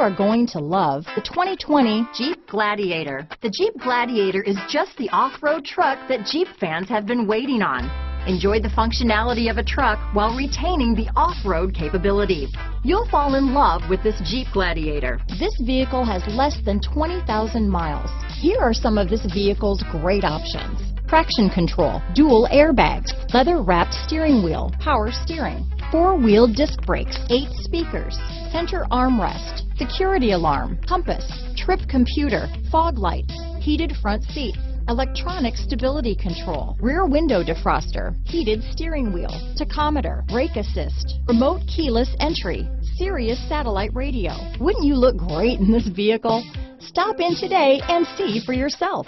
are going to love the 2020 Jeep Gladiator. The Jeep Gladiator is just the off-road truck that Jeep fans have been waiting on. Enjoy the functionality of a truck while retaining the off-road capabilities. You'll fall in love with this Jeep Gladiator. This vehicle has less than 20,000 miles. Here are some of this vehicle's great options: traction control, dual airbags, leather-wrapped steering wheel, power steering, four-wheel disc brakes, 8 speakers, center armrest, security alarm, compass, trip computer, fog lights, heated front seats, electronic stability control, rear window defroster, heated steering wheel, tachometer, brake assist, remote keyless entry, Sirius satellite radio. Wouldn't you look great in this vehicle? Stop in today and see for yourself.